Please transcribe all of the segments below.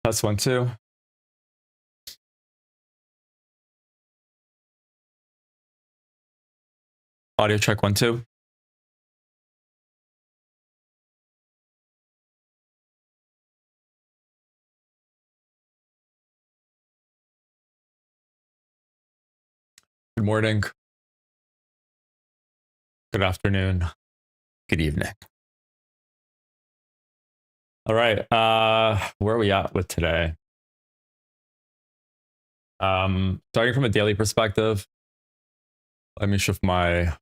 Test 1, 2. Audio check 1, 2. Good morning. Good afternoon. Good evening. All right. Where are we at with today? Starting from a daily perspective, let me shift my.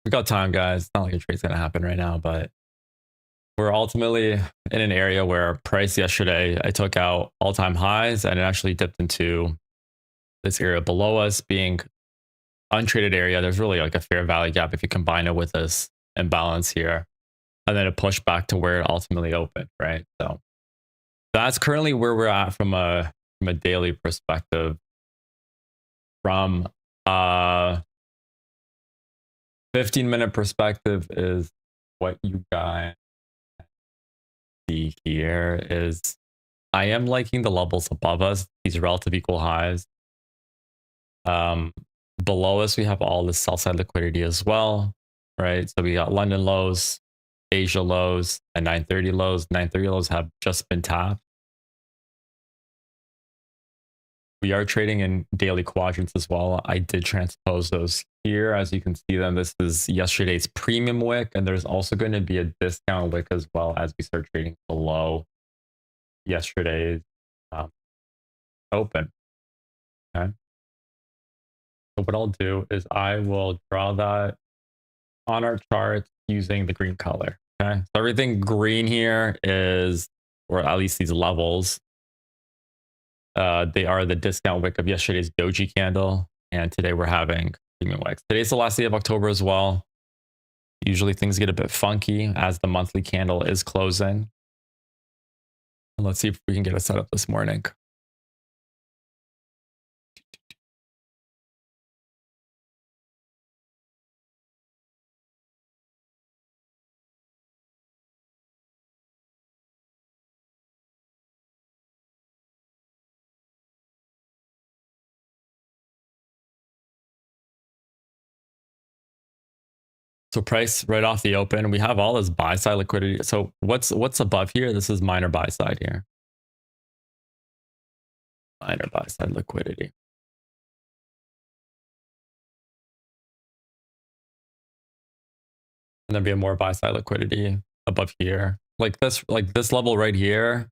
We got time, guys. It's not like a trade's gonna happen right now, but we're ultimately in an area where price yesterday I took out all-time highs and it actually dipped into this area below us being untraded area. There's really like a fair value gap if you combine it with this imbalance here, and then it pushed back to where it ultimately opened, right? So that's currently where we're at from a daily perspective. From a 15-minute perspective is what you guys see here is I am liking the levels above us, these relative equal highs. Below us, we have all the sell side liquidity as well, right? So we got London lows, Asia lows, and 930 lows. 930 lows have just been tapped. We are trading in daily quadrants as well. I did transpose those here. As you can see them, this is yesterday's premium wick, and there's also going to be a discount wick as well as we start trading below yesterday's open. Okay. So what I'll do is I will draw that on our chart using the green color. Okay. So everything green here is, or at least these levels, they are the discount wick of yesterday's doji candle, and today we're having premium wicks. Today's the last day of October as well. Usually things get a bit funky as the monthly candle is closing. And let's see if we can get it set up this morning. So price right off the open, we have all this buy side liquidity. So what's above here? This is minor buy side here. Minor buy side liquidity. And then we have more buy side liquidity above here. Like this level right here,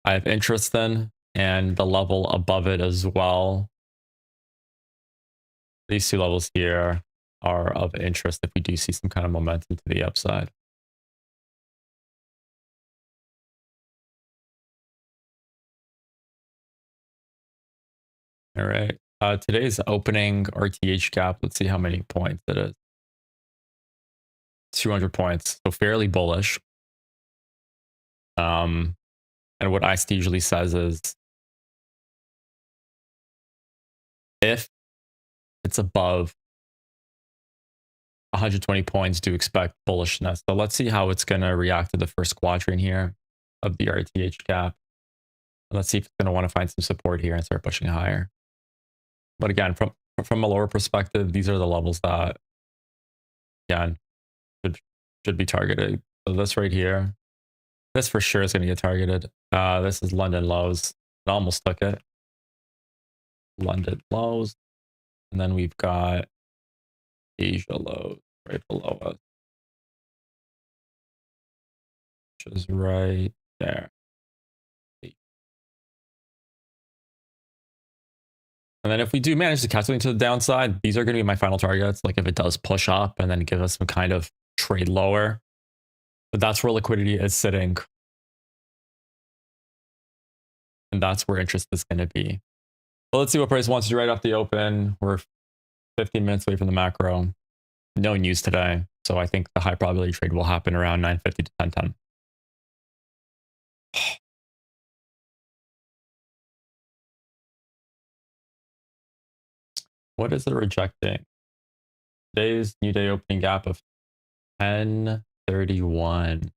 I have interest in, and the level above it as well. These two levels here are of interest if we do see some kind of momentum to the upside. All right. Today's opening RTH gap, let's see how many points it is. 200 points, so fairly bullish. And what ICT usually says is if it's above 120 points, do expect bullishness. So let's see how it's going to react to the first quadrant here of the RTH gap. Let's see if it's going to want to find some support here and start pushing higher. But again, from a lower perspective, these are the levels that, again, should be targeted. So this right here, this for sure is going to get targeted. This is London lows. It almost took it. London lows. And then we've got Asia lows right below us, which is right there. And then if we do manage to catch something to the downside, these are going to be my final targets. Like if it does push up and then give us some kind of trade lower, but that's where liquidity is sitting. And that's where interest is going to be. Well, let's see what price wants to do right off the open. We're 15 minutes away from the macro. No news today. So I think the high probability trade will happen around 950 to 1010. What is it rejecting? Today's new day opening gap of 1031.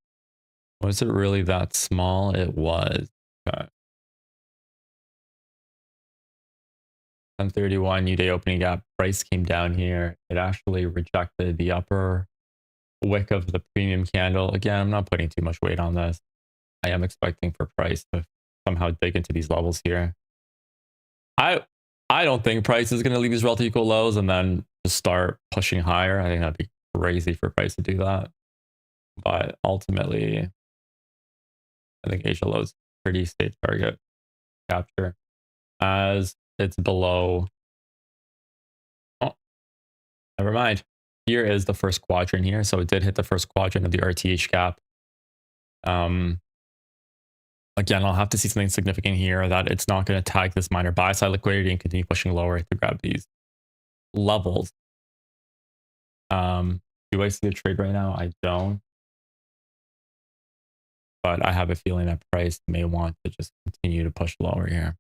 Was it really that small? It was. Okay. 1031 new day opening gap. Price came down here. It actually rejected the upper wick of the premium candle. Again, I'm not putting too much weight on this. I am expecting for price to somehow dig into these levels here. I I don't think price is going to leave these relative equal lows and then just start pushing higher. I think that'd be crazy for price to do that. But ultimately, I think Asia lows pretty safe target capture as it's below. Oh, never mind. Here is the first quadrant here. So it did hit the first quadrant of the RTH gap. Um, Again, I'll have to see something significant here that it's not going to tag this minor buy side liquidity and continue pushing lower to grab these levels. Do I see a trade right now? I don't. But I have a feeling that price may want to just continue to push lower here.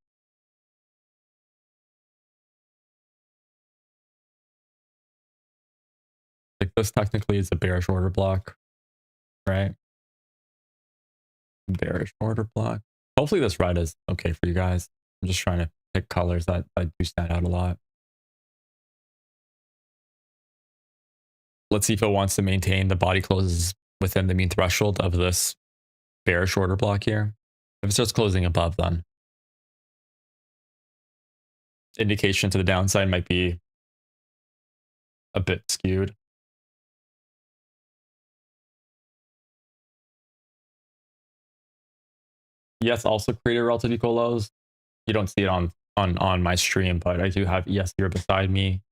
Like this technically is a bearish order block, right? Bearish order block. Hopefully this red is okay for you guys. I'm just trying to pick colors that do stand out a lot. Let's see if it wants to maintain the body closes within the mean threshold of this bearish order block here. If it starts closing above, then indication to the downside might be a bit skewed. Yes, also created relative equal lows. You don't see it on my stream, but I do have ES here beside me.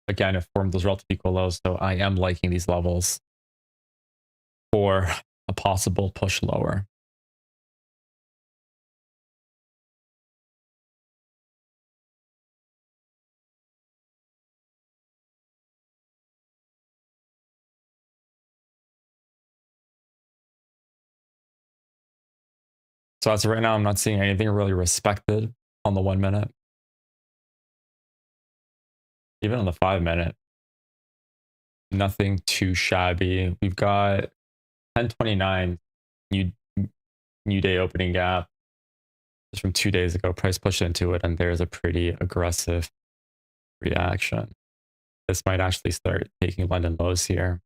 Again, it formed those relative equal lows, so I am liking these levels for a possible push lower. So as of right now, I'm not seeing anything really respected on the 1 minute. Even on the 5 minute, nothing too shabby. We've got 1029 new day opening gap. Just from 2 days ago, price pushed into it, and there's a pretty aggressive reaction. This might actually start taking London lows here.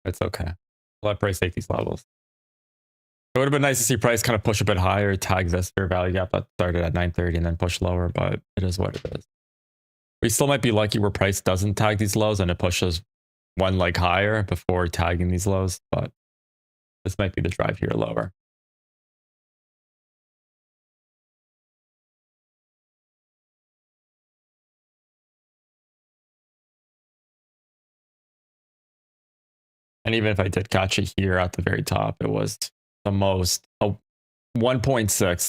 It's okay. Let price take these levels. It would have been nice to see price kind of push a bit higher, tag this fair value gap that started at 930 and then push lower, but it is what it is. We still might be lucky where price doesn't tag these lows and it pushes one leg higher before tagging these lows, but this might be the drive here lower. And even if I did catch it here at the very top, it was the most 1.6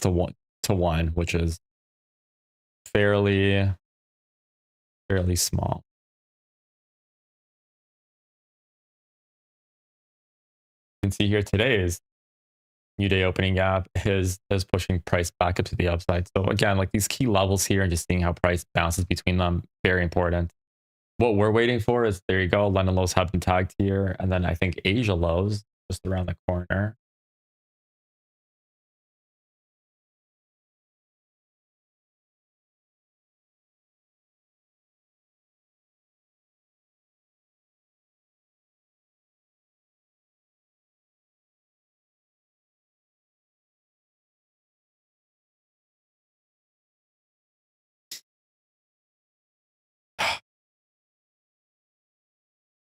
to 1, which is fairly small. You can see here today's new day opening gap is pushing price back up to the upside. So again, like these key levels here and just seeing how price bounces between them, very important. What we're waiting for is, there you go, London lows have been tagged here. And then I think Asia lows just around the corner.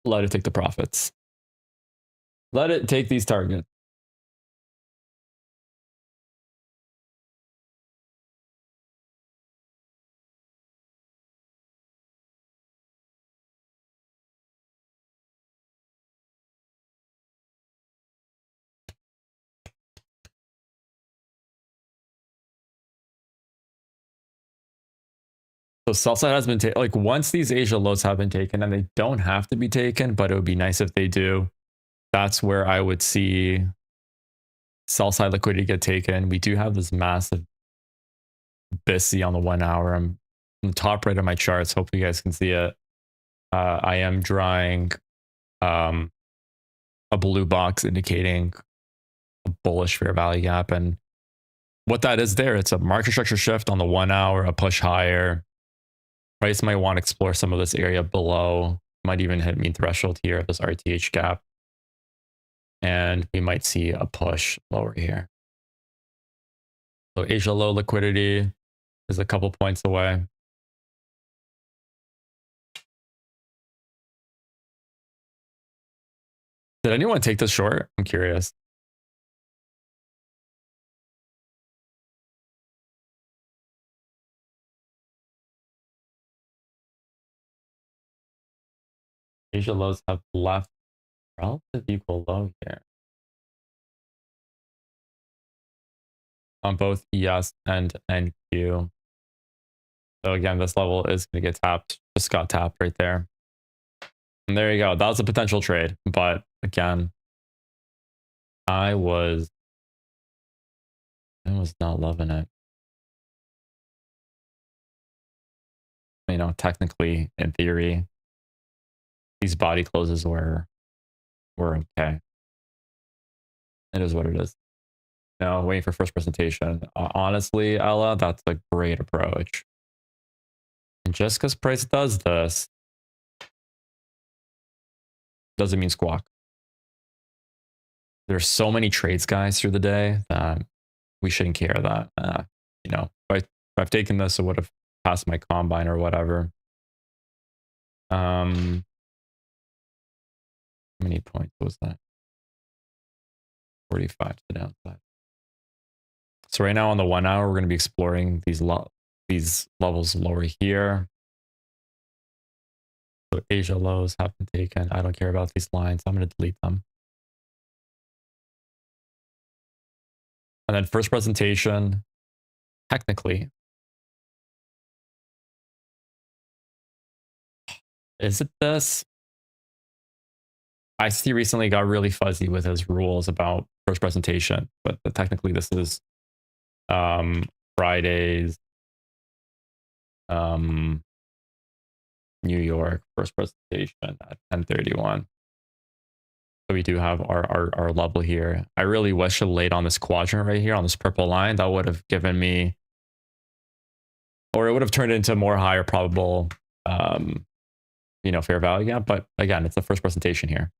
Let it take the profits. Let it take these targets. So sell side has been taken. Like once these Asia lows have been taken, and they don't have to be taken, but it would be nice if they do. That's where I would see sell side liquidity get taken. We do have this massive BISI on the 1 hour. I'm the top right of my charts, hopefully you guys can see it. I am drawing a blue box indicating a bullish fair value gap. And what that is there, it's a market structure shift on the 1 hour, a push higher. Price might want to explore some of this area below, might even hit mean threshold here, this RTH gap. And we might see a push lower here. So Asia low liquidity is a couple points away. Did anyone take this short? I'm curious. Asia lows have left relative equal low here on both ES and NQ. So again, this level is going to get tapped. Just got tapped right there. And there you go. That was a potential trade. But again, I was not loving it. You know, technically, in theory, these body closes were okay. It is what it is. No, waiting for first presentation. Honestly, Ella, that's a great approach. And just because price does this, doesn't mean squawk. There's so many trades, guys, through the day that we shouldn't care that, you know, if I've taken this, it would have passed my combine or whatever. How many points was that? 45 to the downside. So right now on the 1 hour, we're going to be exploring these levels lower here. So Asia lows have been taken. I don't care about these lines. I'm going to delete them. And then first presentation, technically, is it this? ICT recently got really fuzzy with his rules about first presentation, but technically this is Friday's New York first presentation at 10:31. So we do have our level here. I really wish it laid on this quadrant right here on this purple line. That would have given me, or it would have turned into more higher probable, you know, fair value gap. But again, it's the first presentation here.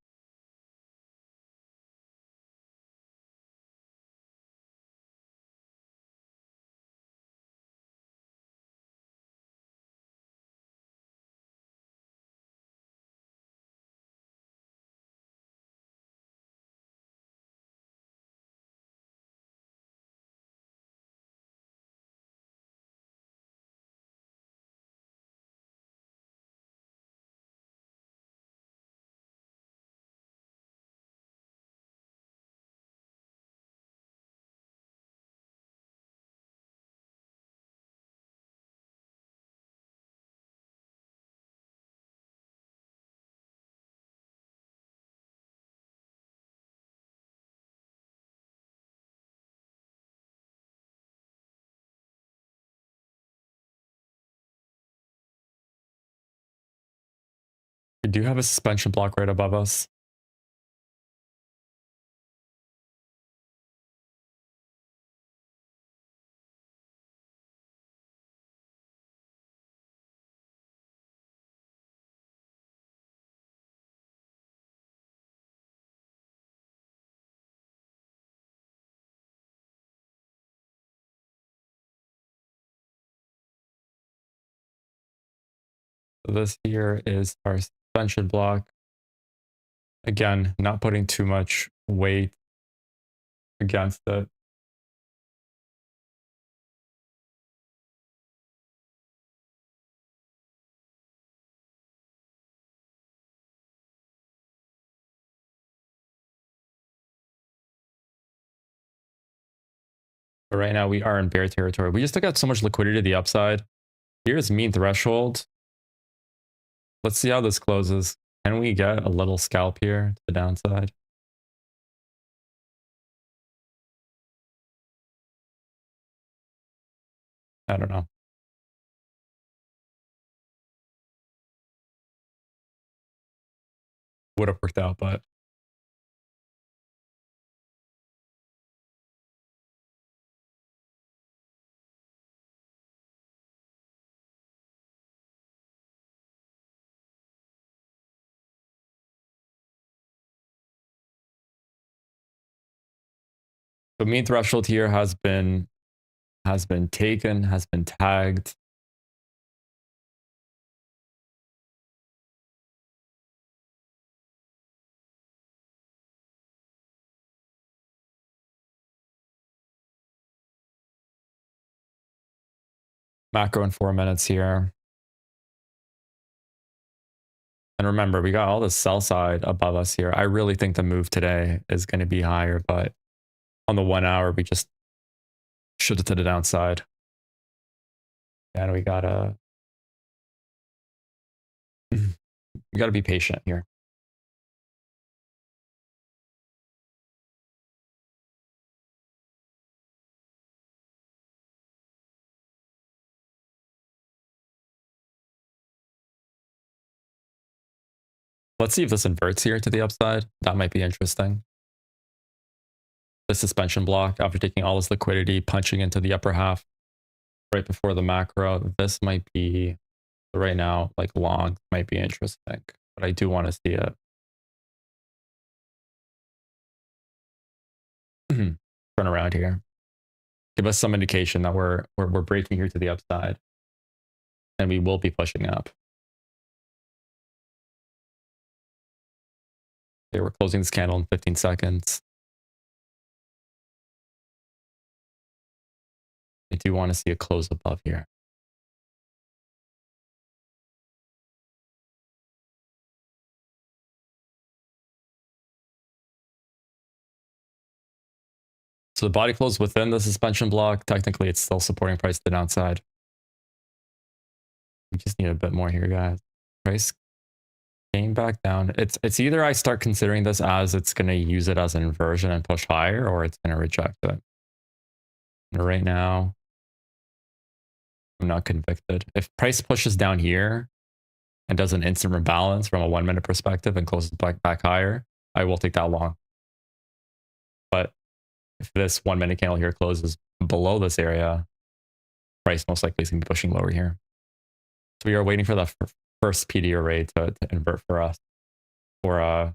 We do have a suspension block right above us. So this here is our suspension block. Again, not putting too much weight against it. But right now we are in bear territory. We just took out so much liquidity to the upside. Here's mean threshold. Let's see how this closes. Can we get a little scalp here to the downside? I don't know. would have worked out, but the mean threshold here has been taken, has been tagged. Macro in 4 minutes here. And remember, we got all the sell side above us here. I really think the move today is going to be higher, but on the 1 hour, we just should have to the downside. And we gotta we gotta be patient here. Let's see if this inverts here to the upside. That might be interesting. The suspension block after taking all this liquidity, punching into the upper half right before the macro. This might be right now, like long, might be interesting, but I do want to see it turn around here. Give us some indication that we're breaking here to the upside, and we will be pushing up. Okay, we're closing this candle in 15 seconds. I do want to see a close above here. So the body closed within the suspension block. Technically, it's still supporting price to the downside. We just need a bit more here, guys. Price came back down. It's either I start considering this as it's going to use it as an inversion and push higher, or it's going to reject it. And right now, I'm not convicted. If price pushes down here and does an instant rebalance from a 1 minute perspective and closes back higher, I will take that long. But if this 1 minute candle here closes below this area, price most likely is going to be pushing lower here. So we are waiting for the first PD array to invert for us for a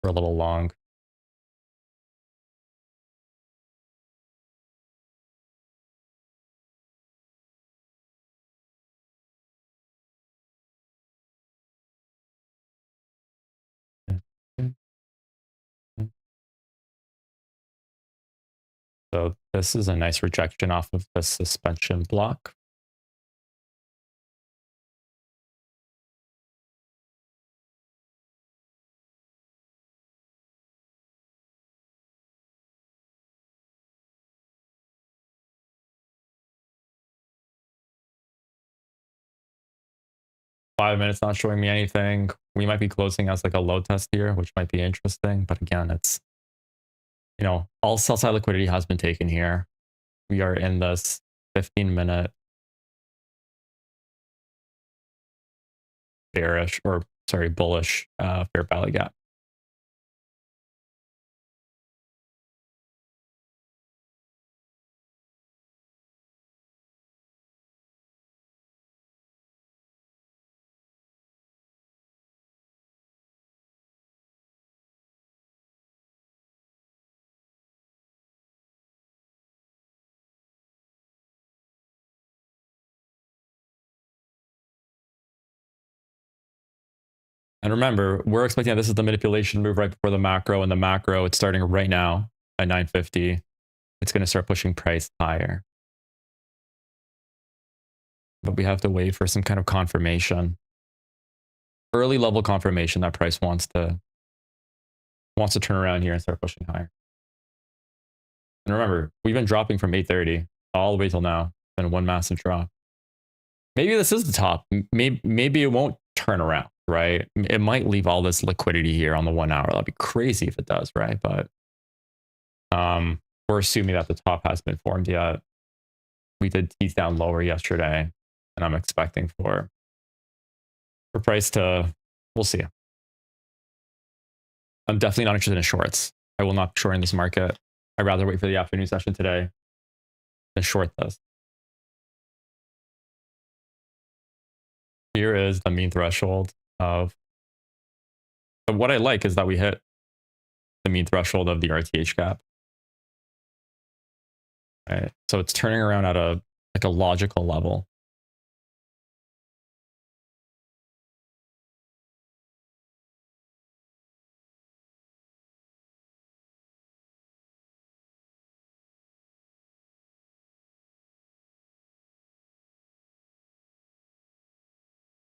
little long. So this is a nice rejection off of the suspension block. Five minutes not showing me anything. We might be closing as like a low test here, which might be interesting. But again, it's, all sell side liquidity has been taken here. We are in this 15-minute bearish, or sorry, bullish fair value gap. And remember, we're expecting that this is the manipulation move right before the macro, and the macro, it's starting right now at 950. It's going to start pushing price higher. But we have to wait for some kind of confirmation, early level confirmation that price wants to turn around here and start pushing higher. And remember, we've been dropping from 830 all the way till now. It's been one massive drop. Maybe this is the top. Maybe it won't turn around, right? It might leave all this liquidity here on the 1 hour. That'd be crazy if it does, right? But we're assuming that the top hasn't been formed yet. We did tease down lower yesterday, and I'm expecting for price to, we'll see. I'm definitely not interested in shorts. I will not be shorting this market. I'd rather wait for the afternoon session today than short this. Here is the mean threshold of, but what I like is that we hit the mean threshold of the RTH gap. Right. So it's turning around at a like a logical level.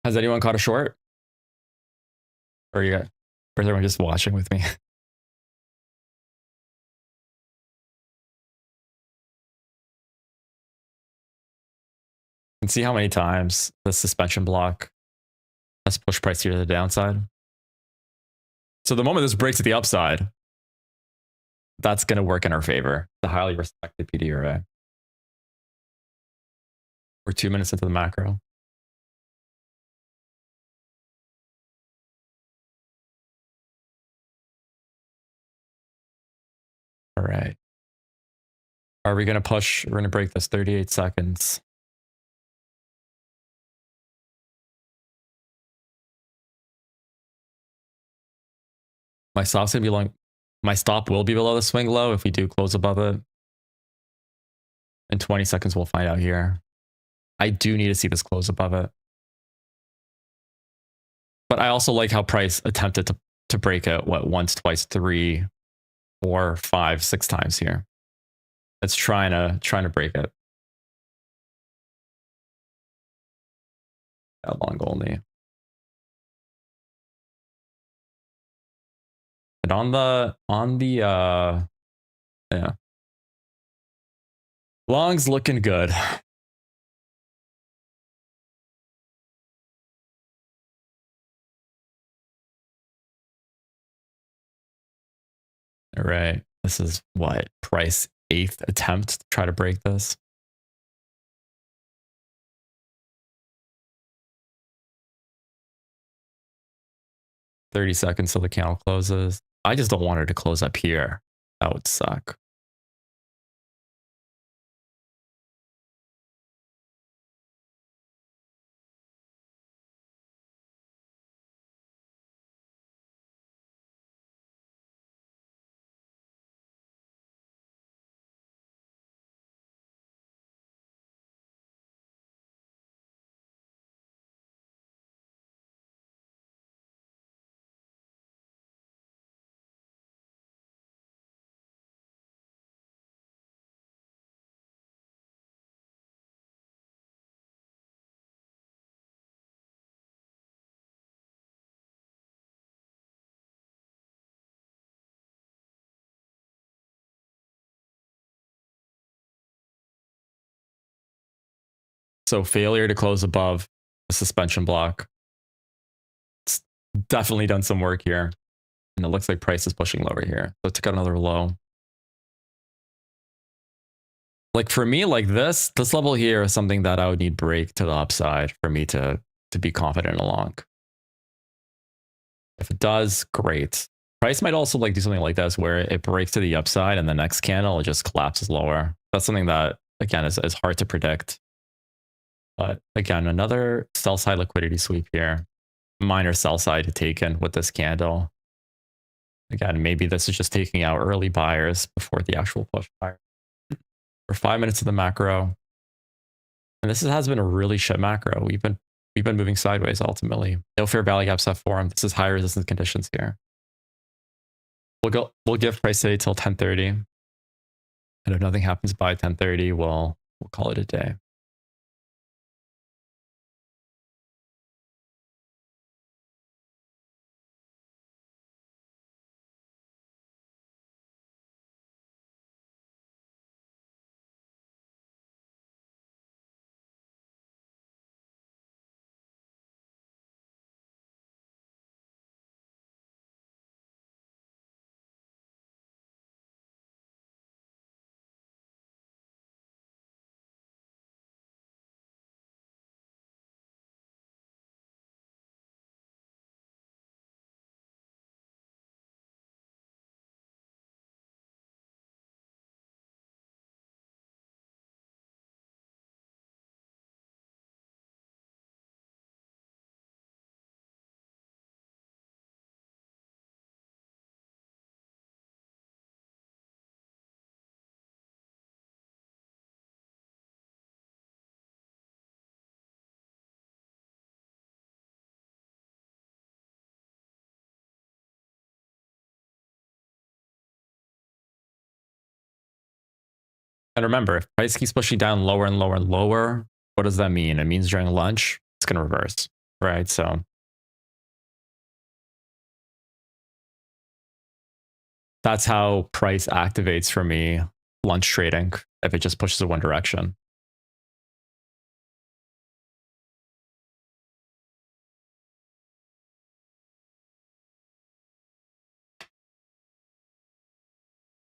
Has anyone caught a short? Or yeah, or is everyone just watching with me? And see how many times the suspension block has pushed price here to the downside. So the moment this breaks to the upside, that's going to work in our favor. The highly respected PD array. We're 2 minutes into the macro. All right. Are we going to push? We're going to break this 38 seconds. My stop's going to be long. My stop will be below the swing low if we do close above it. In 20 seconds, we'll find out here. I do need to see this close above it. But I also like how price attempted to break it, what, once, twice, 3, 4, 5, 6 times here. It's trying to break it. Long only. And on the yeah. Long's looking good. All right. This is what, price 8th attempt to try to break this. "30 seconds till the candle closes." I just don't want her to close up here. That would suck. So failure to close above the suspension block. It's definitely done some work here. And it looks like price is pushing lower here. So it took out another low. Like for me, like this level here is something that I would need break to the upside for me to be confident along. If it does, great. Price might also like do something like this where it breaks to the upside and the next candle it just collapses lower. That's something that again is hard to predict. But again, another sell side liquidity sweep here. Minor sell side taken with this candle. Again, maybe this is just taking out early buyers before the actual push buyer. We're 5 minutes of the macro. And this has been a really shit macro. We've been moving sideways ultimately. No fair value gaps have formed. This is high resistance conditions here. We'll give price today till 10:30. And if nothing happens by 10:30, we'll call it a day. And remember, if price keeps pushing down lower and lower and lower, what does that mean? It means during lunch, it's going to reverse, right? So that's how price activates for me lunch trading if it just pushes in one direction.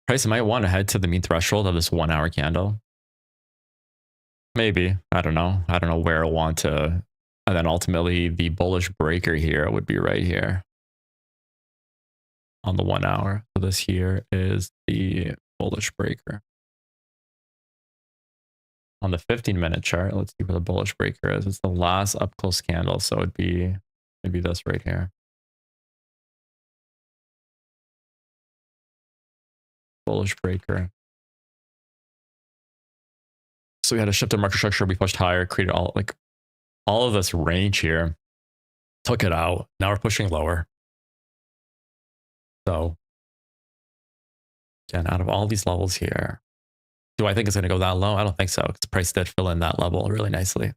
Price might want to head to the mean threshold of this 1 hour candle. Maybe. I don't know. I don't know where I want to. And then ultimately, the bullish breaker here would be right here on the 1 hour. So this here is the bullish breaker. On the 15-minute chart, let's see where the bullish breaker is. It's the last up close candle. So it'd be maybe this right here. Bullish breaker. So we had a shift in market structure. We pushed higher, created all of this range here, took it out. Now we're pushing lower. So again, out of all these levels here, do I think it's going to go that low? I don't think so, because the price did fill in that level really nicely.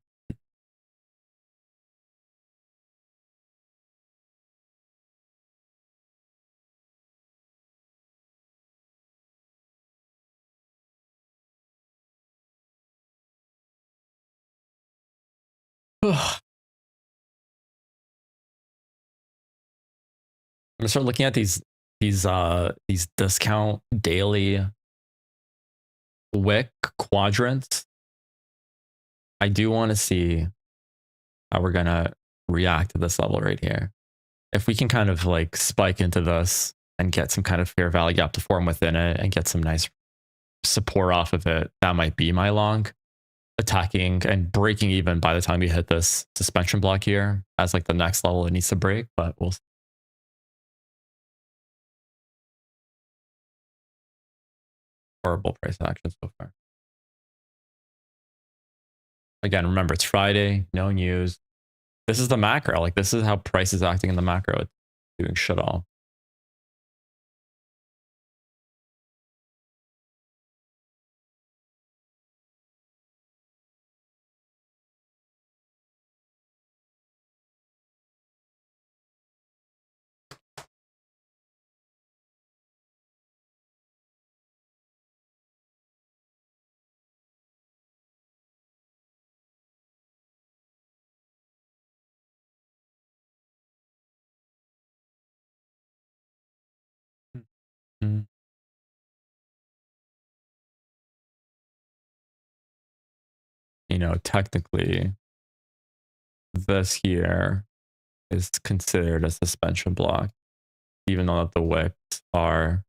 I'm gonna start looking at these discount daily wick quadrants. I do want to see how we're gonna react to this level right here. If we can kind of like spike into this and get some kind of fair value gap to form within it and get some nice support off of it, that might be my long. Attacking and breaking even by the time we hit this suspension block here as like the next level it needs to break, but we'll see. Horrible price action so far. Again, remember it's Friday, no news. This is the macro. Like this is how price is acting in the macro. It's doing shit all. Mm. You know, technically, this here is considered a suspension block, even though the wicks are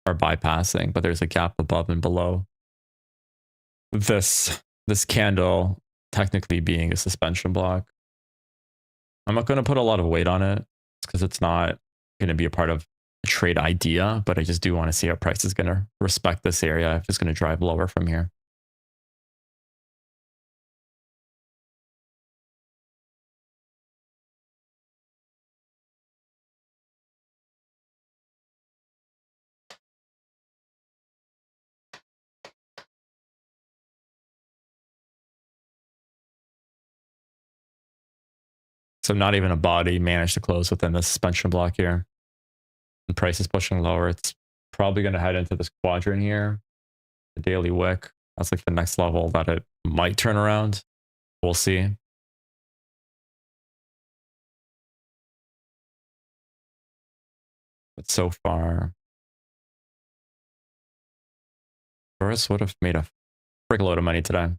bypassing, but there's a gap above and below. This candle technically being a suspension block. I'm not going to put a lot of weight on it because it's not going to be a part of a trade idea, but I just do want to see how price is going to respect this area. I'm just going to drive lower from here. So not even a body managed to close within the suspension block here. The price is pushing lower. It's probably going to head into this quadrant here, the daily wick. That's like the next level that it might turn around. We'll see. But so far, Boris would have made a frick load of money today.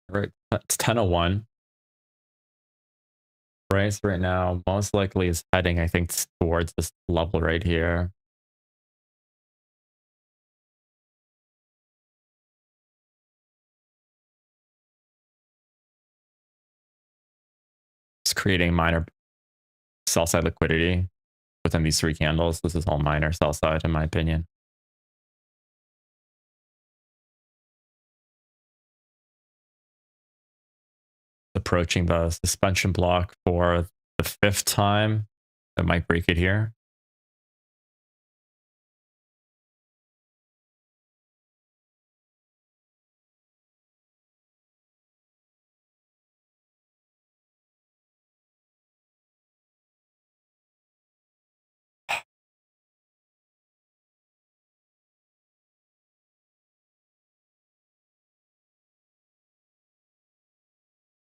Right, it's 10:01. Price right now most likely is heading, I think, towards this level right here. It's creating minor sell side liquidity within these three candles. This is all minor sell side, in my opinion. Approaching the suspension block for the fifth time. That might break it here.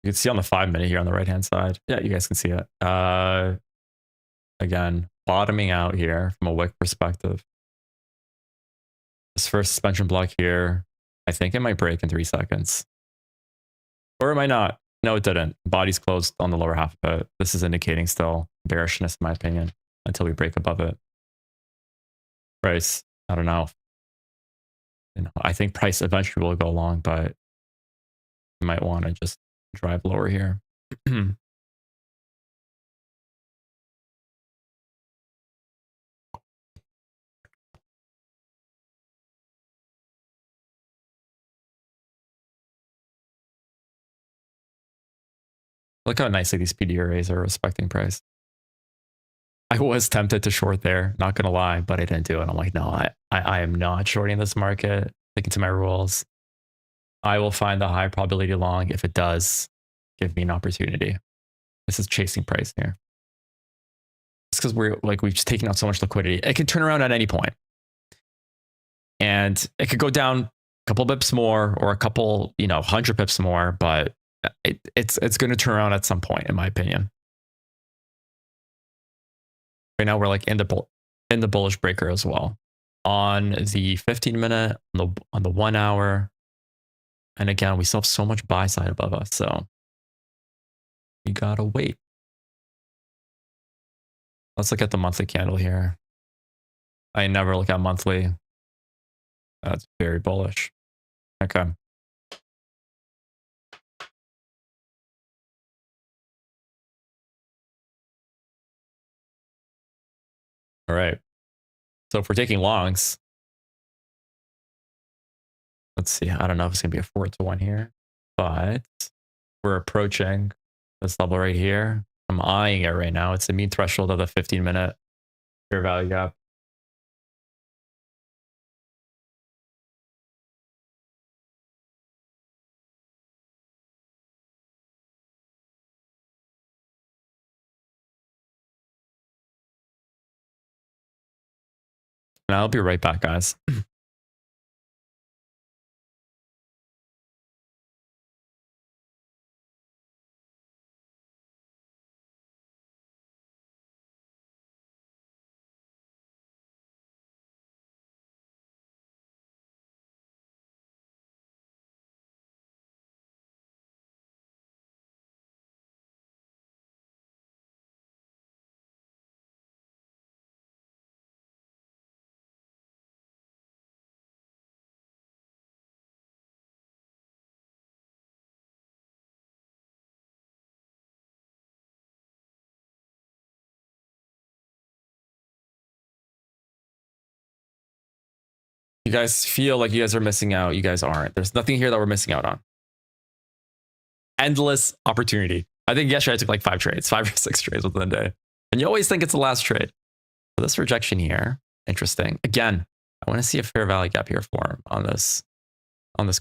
You can see on the 5-minute here on the right hand side. Yeah, you guys can see it. Again, bottoming out here from a wick perspective. This first suspension block here, I think it might break in 3 seconds. Or it might not. No, it didn't. Body's closed on the lower half of it. This is indicating still bearishness, in my opinion, until we break above it. Price, I don't know. I think price eventually will go long, but you might want to just drive lower here. Look how nicely these PD arrays are respecting price. I was tempted to short there, not gonna lie, but I didn't do it. I'm like, no, I am not shorting this market. Sticking to my rules. I will find the high probability long if it does give me an opportunity. This is chasing price here. It's because we've just taken out so much liquidity. It can turn around at any point. And it could go down a couple bips more or a couple, 100 bips more, but it's going to turn around at some point, in my opinion. Right now, we're like in the bullish breaker as well. On the 15-minute, on the 1 hour. And again, we still have so much buy side above us, so we gotta wait. Let's look at the monthly candle here. I never look at monthly. That's very bullish. Okay. All right. So if we're taking longs, let's see. I don't know if it's going to be a 4-to-1 here, but we're approaching this level right here. I'm eyeing it right now. It's the mean threshold of the 15-minute fair value gap. And I'll be right back, guys. You guys feel like you guys are missing out. You guys aren't. There's nothing here that we're missing out on. Endless opportunity. I think yesterday I took like 5 trades, 5 or 6 trades within the day. And you always think it's the last trade. So this rejection here, interesting. Again, I want to see a fair value gap here form on this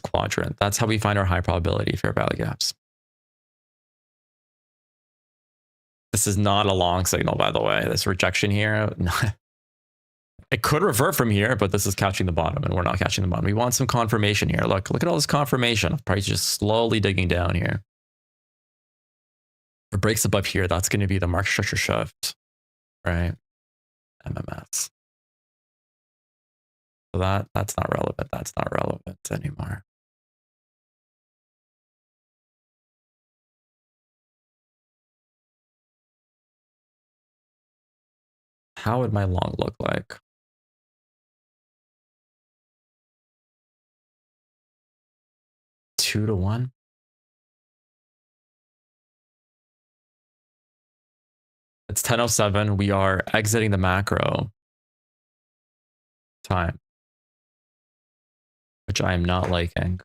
quadrant. That's how we find our high probability fair value gaps. This is not a long signal, by the way. This rejection here, it could revert from here, but this is catching the bottom, and we're not catching the bottom. We want some confirmation here. Look at all this confirmation of price just slowly digging down here. If it breaks above here, that's going to be the market structure shift, right? MMS. So that's not relevant. That's not relevant anymore. how would my long look like? Two to one? It's 10:07. We are exiting the macro time, which I am not liking.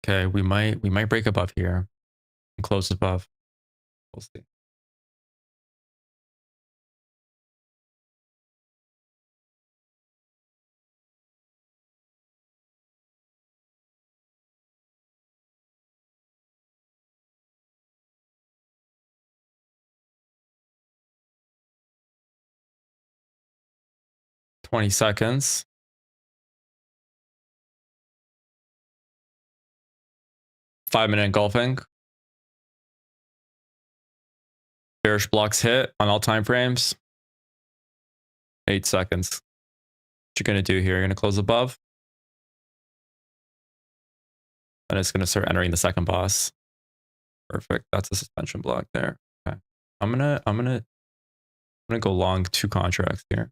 Okay, we might break above here and close above. We'll see. Twenty seconds. 5-minute engulfing. Bearish blocks hit on all time frames. 8 seconds. What you're gonna do here? You're gonna close above, and it's gonna start entering the second boss. Perfect. That's a suspension block there. Okay. I'm gonna go long 2 contracts here.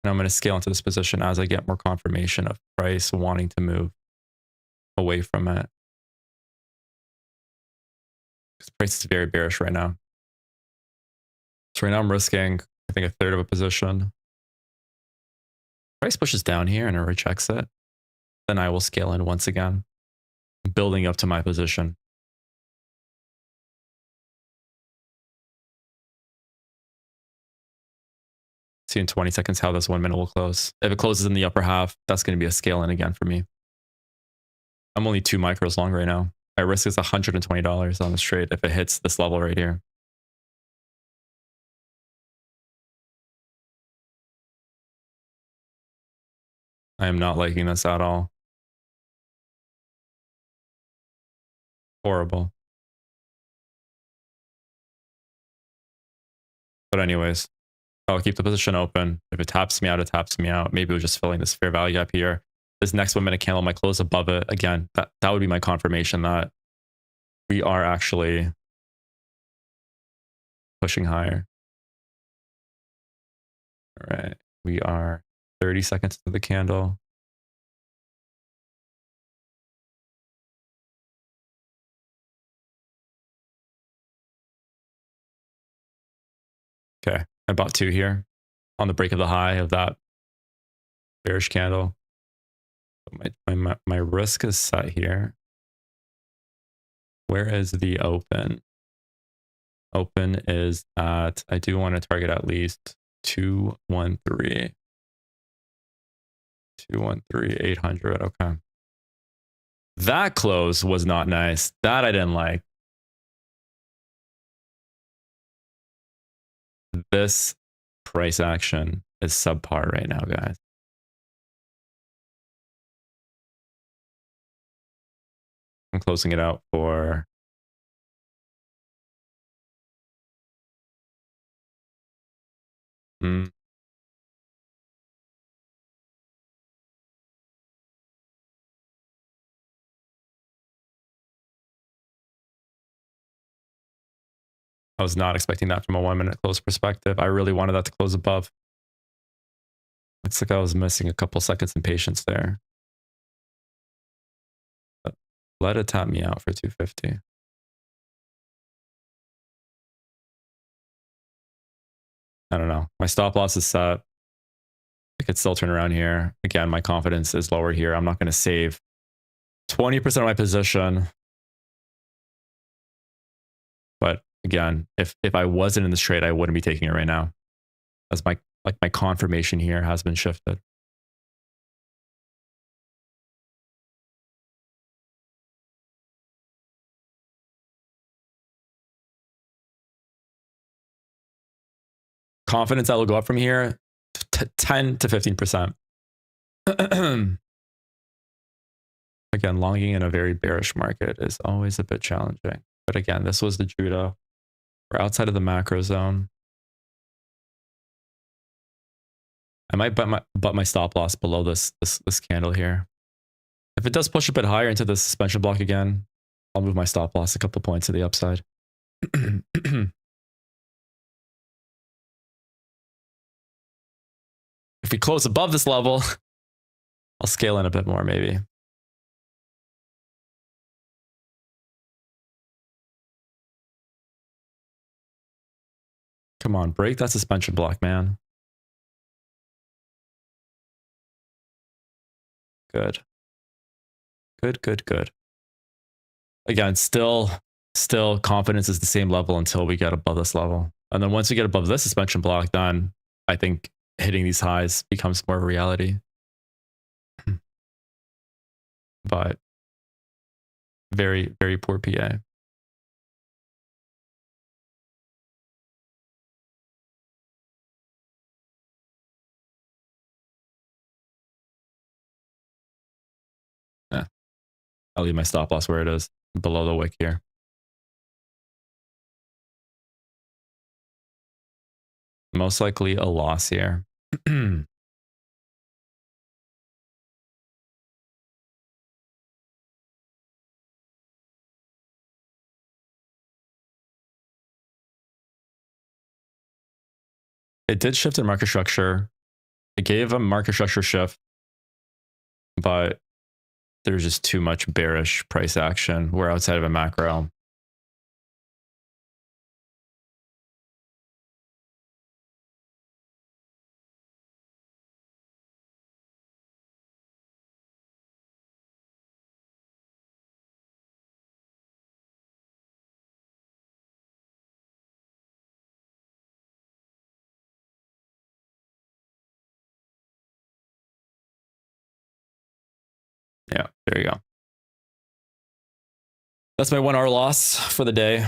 And I'm gonna scale into this position as I get more confirmation of price wanting to move away from it. Because price is very bearish right now. So right now I'm risking, I think, a third of a position. Price pushes down here and it rejects it. Then I will scale in once again, building up to my position. See in 20 seconds how this 1 minute will close. If it closes in the upper half, that's going to be a scale in again for me. I'm only 2 micros long right now. My risk is $120 on this trade if it hits this level right here. I am not liking this at all. Horrible. But anyways, I'll keep the position open. If it taps me out, it taps me out. Maybe we're just filling this fair value gap here. This next 1 minute candle might close above it. Again, that would be my confirmation that we are actually pushing higher. All right. We are 30 seconds to the candle. Okay. I bought 2 here on the break of the high of that bearish candle. My risk is set here. Where is the open? Open is at, I do want to target at least 213. 213, 800. Okay. That close was not nice. That I didn't like. This price action is subpar right now, guys. I'm closing it out for I was not expecting that from a 1 minute close perspective. I really wanted that to close above. Looks like I was missing a couple seconds in patience there. But let it tap me out for 250. I don't know. My stop loss is set. I could still turn around here. Again, my confidence is lower here. I'm not going to save 20% of my position. But again, if I wasn't in this trade, I wouldn't be taking it right now. As my confirmation here has been shifted. Confidence that will go up from here, 10 to 15%. Again, longing in a very bearish market is always a bit challenging. But again, this was the judo. We're outside of the macro zone. I might butt my stop loss below this candle here. If it does push a bit higher into the suspension block again, I'll move my stop loss a couple points to the upside. If we close above this level, I'll scale in a bit more maybe. Come on, break that suspension block, man. Good. Good. Again, still confidence is the same level until we get above this level. And then once we get above this suspension block, then I think hitting these highs becomes more of a reality. But very, very poor PA. Yeah, I'll leave my stop loss where it is, below the wick here. Most likely a loss here. It did shift in market structure. It gave a market structure shift, but there's just too much bearish price action. We're outside of a macro. Yeah, there you go. That's my 1 hour loss for the day.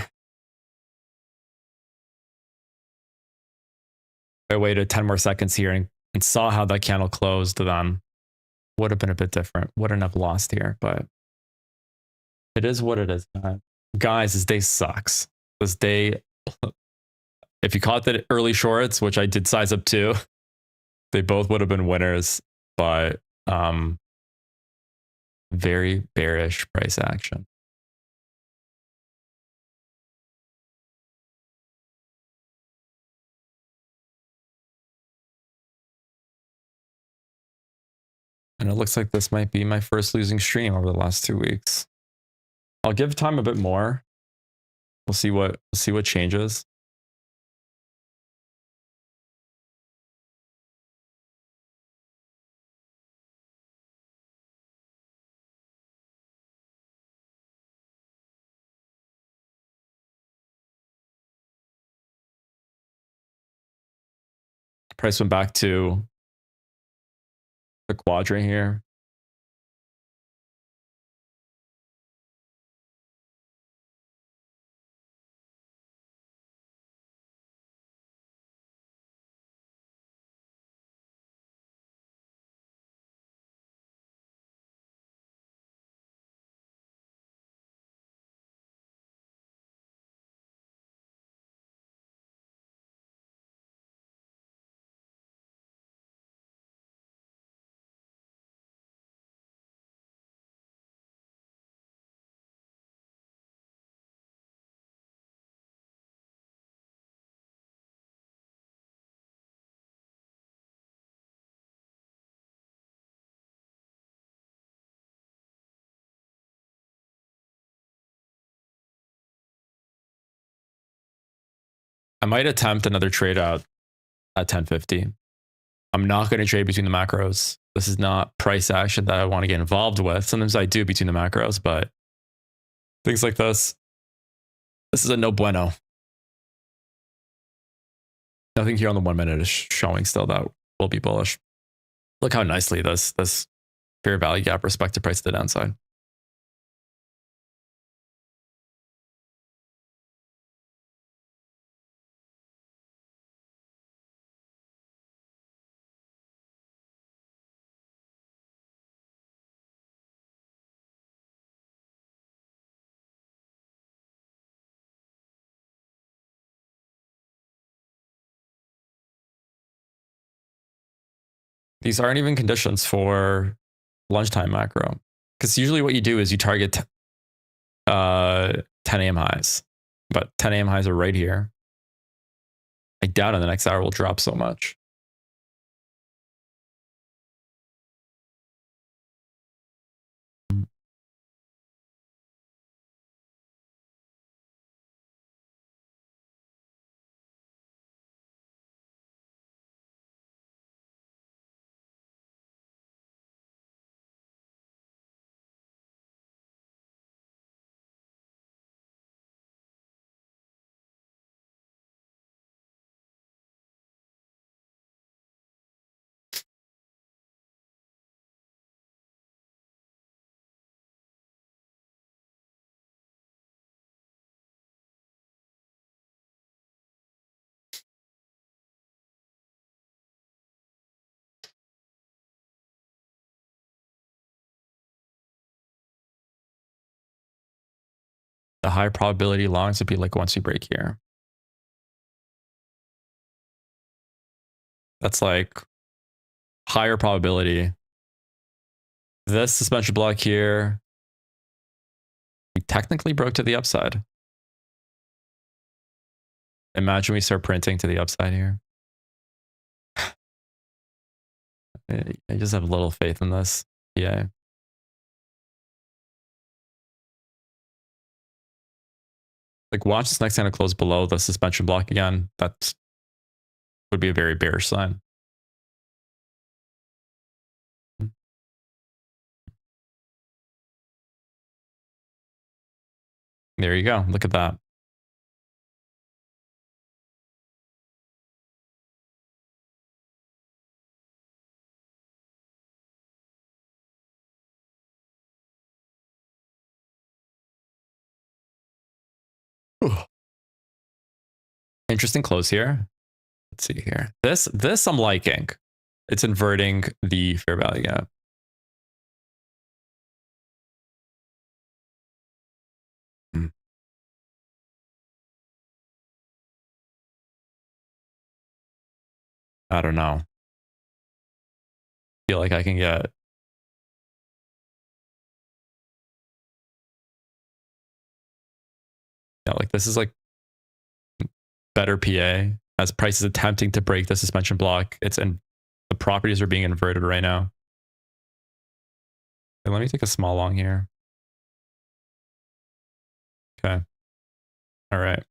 I waited 10 more seconds here and saw how that candle closed, then would have been a bit different. Wouldn't have lost here, but it is what it is. Guys, this day sucks. This day, if you caught the early shorts, which I did size up to, they both would have been winners, but very bearish price action. And it looks like this might be my first losing stream over the last 2 weeks. I'll give time a bit more. We'll see what changes. Price went back to the quadrant here. I might attempt another trade out at 1050. I'm not going to trade between the macros. This is not price action that I want to get involved with. Sometimes I do between the macros, but things like this is a no bueno. Nothing here on the 1 minute is showing still that will be bullish. Look how nicely this fair value gap respect to price to the downside. These aren't even conditions for lunchtime macro, because usually what you do is you target 10 a.m. highs, but 10 a.m. highs are right here. I doubt in the next hour will drop so much. The high probability longs would be like once you break here. That's like higher probability. This suspension block here, we technically broke to the upside. Imagine we start printing to the upside here. I just have little faith in this. Yeah. Like watch this next time to close below the suspension block again. That would be a very bearish sign. There you go. Look at that. Interesting close here. Let's see here. This I'm liking. It's inverting the fair value gap. I don't know. Feel like I can get like this is like better PA as price is attempting to break the suspension block. It's in the properties are being inverted right now. Okay, let me take a small long here. Okay. All right.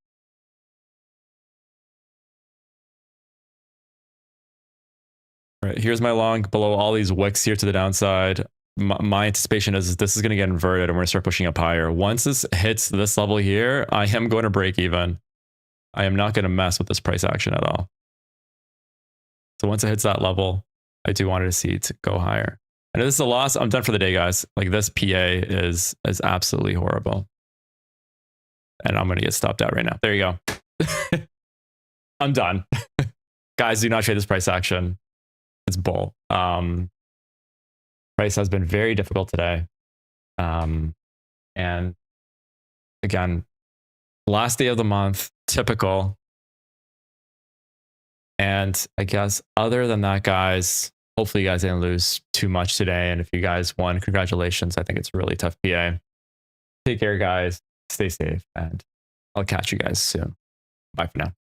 All right. Here's my long below all these wicks here to the downside. My anticipation is this is going to get inverted and we're going to start pushing up higher. Once this hits this level here, I am going to break even. I am not going to mess with this price action at all. So once it hits that level, I do want to see it go higher. And if this is a loss, I'm done for the day, guys. Like this PA is absolutely horrible. And I'm going to get stopped out right now. There you go. I'm done. Guys, do not trade this price action. It's bull. Price has been very difficult today. And again, last day of the month, typical. And I guess other than that, guys, hopefully you guys didn't lose too much today. And if you guys won, congratulations. I think it's a really tough PA. Take care, guys. Stay safe, and I'll catch you guys soon. Bye for now.